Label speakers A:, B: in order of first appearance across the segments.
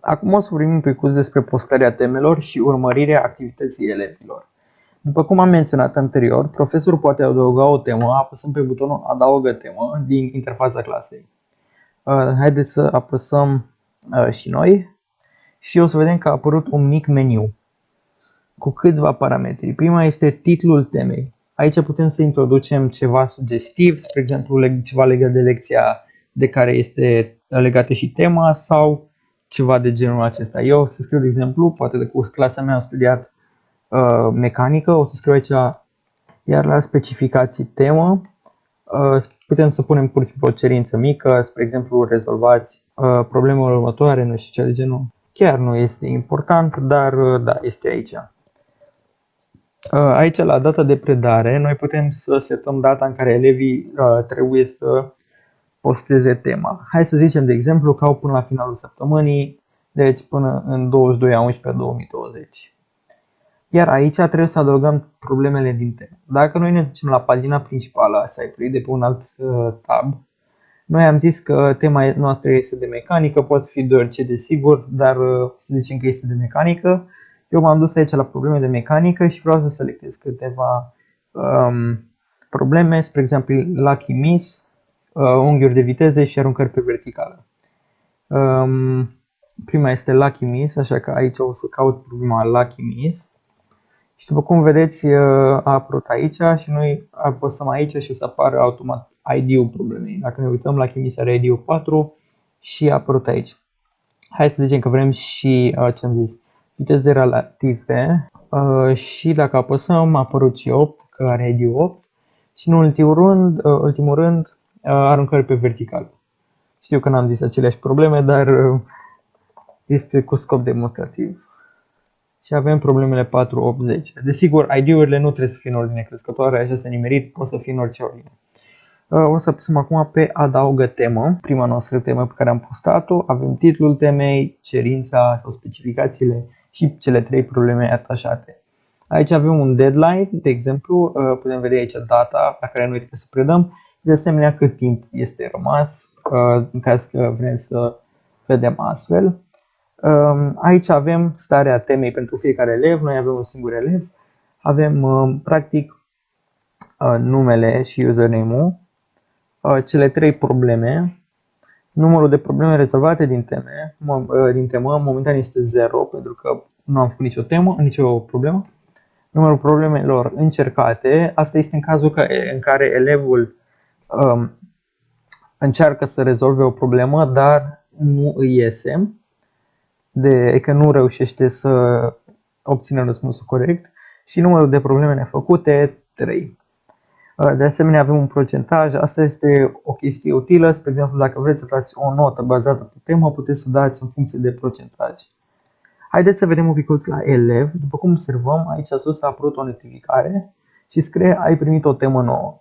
A: Acum o să vorbim un pic despre postarea temelor și urmărirea activității elevilor. După cum am menționat anterior, profesorul poate adăuga o temă apăsând pe butonul Adaugă temă din interfața clasei. Haideți să apăsăm și noi și o să vedem că a apărut un mic meniu cu câțiva parametri. Prima este titlul temei. Aici putem să introducem ceva sugestiv, spre exemplu ceva legat de lecția de care este legată și tema sau ceva de genul acesta. Eu o să scriu, de exemplu, poate de cu clasa mea am studiat mecanică, o să scriu aici, iar la specificații temă putem să punem pur și simplu o cerință mică, spre exemplu rezolvați problemele următoare, nu știu ce de genul. Chiar nu este important, dar da, este aici. Aici la data de predare noi putem să setăm data în care elevii trebuie să posteze tema. Hai să zicem de exemplu că au până la finalul săptămânii, deci până în 22/11/2020. Iar aici trebuie să adăugăm problemele din temă. Dacă noi ne ducem la pagina principală a site-ului de pe un alt tab, noi am zis că tema noastră este de mecanică, poate fi de orice desigur, dar să zicem că este de mecanică. Eu m-am dus aici la probleme de mecanică și vreau să selectez câteva probleme, spre exemplu Lucky Miss, unghiuri de viteze și aruncări pe verticală. Prima este Lucky Miss, așa că aici o să caut problema Lucky Miss. Și după cum vedeți a apărut aici și noi apăsăm aici și o să apară automat ID-ul problemei. Dacă ne uităm, Lucky Miss are ID-ul 4 și a apărut aici. Hai să zicem că vrem și ce am zis, viteze relative și dacă apăsăm a apărut și 8, că are ID-ul 8 și în ultimul rând aruncări pe vertical. Știu că n-am zis aceleași probleme, dar este cu scop demonstrativ. Și avem problemele 4, 8, 10. Desigur, ID-urile nu trebuie să fie în ordine crescătoare, așa este nimerit, pot să fie în orice ordine. O să apăsăm acum pe Adaugă temă, prima noastră temă pe care am postat-o. Avem titlul temei, cerința sau specificațiile și cele 3 probleme atașate. Aici avem un deadline, de exemplu, putem vedea aici data la care noi trebuie să predăm, de asemenea cât timp este rămas, în caz că vrem să vedem astfel. Aici avem starea temei pentru fiecare elev, noi avem un singur elev, avem practic numele și username-ul, cele 3 probleme, numărul de probleme rezolvate din temă, momentan este 0 pentru că nu am făcut nicio problemă. Numărul problemelor încercate, asta este în cazul în care elevul încearcă să rezolve o problemă, dar nu îi iese, că nu reușește să obțină răspunsul corect, și numărul de probleme nefăcute, 3. De asemenea avem un procentaj, asta este o chestie utilă, spre exemplu dacă vreți să dați o notă bazată pe temă, puteți să dați în funcție de procentaj. Haideți să vedem un pic la elev. După cum observăm, aici sus a apărut o notificare și scrie ai primit o temă nouă.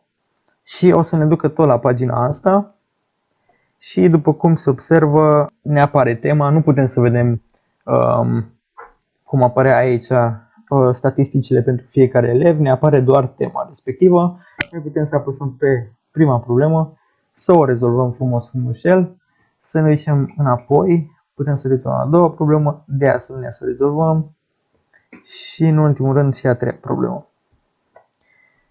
A: Și o să ne ducă tot la pagina asta și după cum se observă ne apare tema, nu putem să vedem cum apare aici statisticile pentru fiecare elev, ne apare doar tema respectivă. Noi putem să apăsăm pe prima problemă, să o rezolvăm frumușel, să ne ducem înapoi, putem să rezolvăm a doua problemă, de asemenea să rezolvăm și în ultimul rând și a treia problemă.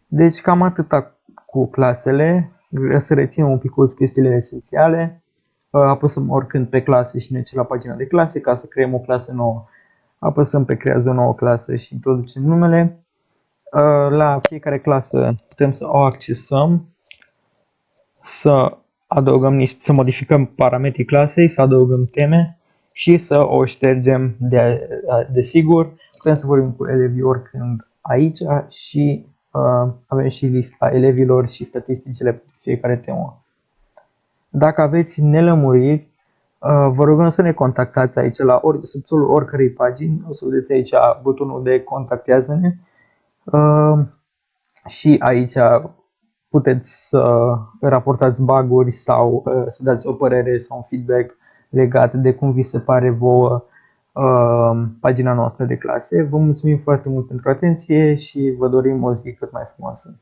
A: Deci cam atâta cu clasele, vreau să reținem un pic chestiile esențiale, apăsăm oricând pe clase și ne ducem la pagina de clase ca să creăm o clasă nouă. Apăsăm pe creează o nouă clasă și introducem numele. La fiecare clasă putem să o accesăm, să adăugăm să modificăm parametrii clasei, să adăugăm teme și să o ștergem desigur. Putem să vorbim cu elevii oricând aici și avem și lista elevilor și statisticile pentru fiecare temă. Dacă aveți nelămuriri, vă rugăm să ne contactați aici la subsolul oricărei pagini, o să vedeți aici butonul de contactează-ne și aici puteți să raportați bug-uri sau să dați o părere sau un feedback legat de cum vi se pare vouă pagina noastră de clase. Vă mulțumim foarte mult pentru atenție și vă dorim o zi cât mai frumoasă.